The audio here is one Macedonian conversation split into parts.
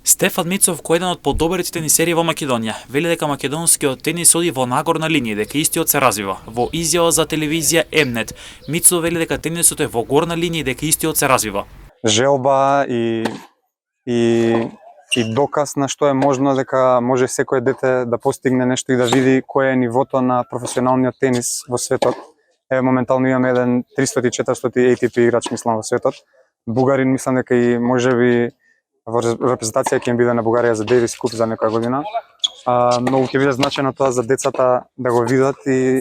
Стефан Мицов, кој е еден од подобрите тенисери во Македонија, вели дека македонскиот тенис оди во нагорна линија и дека истиот се развива. Во изјава за телевизија Mnet, Мицов вели дека тенисот е во горна линија и дека истиот се развива. Желба и доказ на што е можно дека може секој дете да постигне нешто и да види кое е нивото на професионалниот тенис во светот. Моментално имаме еден 300-400 ATP играч мислам во светот. Бугарин мислам дека и можеби во репрезентација ќе им биде на Бугарија за Дейвис Куп за некоја година. Многу ќе биде значајно тоа за децата да го видат и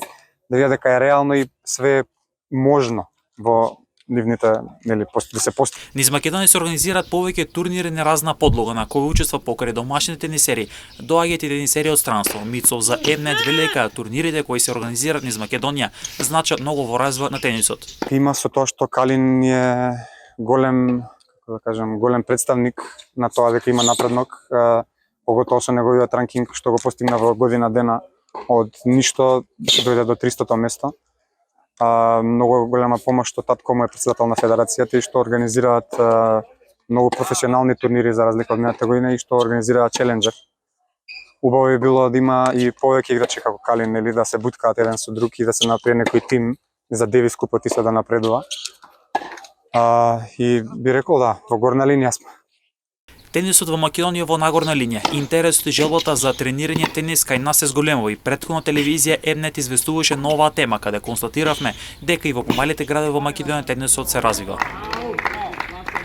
да видат дека е реално и све е можно во нивните, нели, да се постигне. Низ Македонија се организираат повеќе турнири на разна подлога на кои учества покрај домашните тенисери, доаѓаат и тенисери од странство. Мицов за Mnet вели дека турнирите кои се организираат низ Македонија значат многу во развојот на тенисот. Има со тоа што Калин е голем, да кажам, голем представник на тоа дека има напреднок, поготово со неговиот ранкинг што го постигна во година дена од ништо се дојде до 300-то место. Многу голема помош што татко му е претседател на федерацијата и што организираат многу професионални турнири за разлика од минатата година и што организираат челенџер. Убаво би било да има и повеќе играчи како Калин, нели, да се буткаат еден со друг и да се направи некој тим за Девис Купот исто да напредува. И би рекол да, во горна линија сме. Тенисот во Македонија во нагорна линија. Интересот и желбата за тренирање тенис кај нас се зголемува и претходно телевизија Mnet известуваше на оваа тема, каде констатиравме дека и во помалите градови во Македонија тенисот се развива.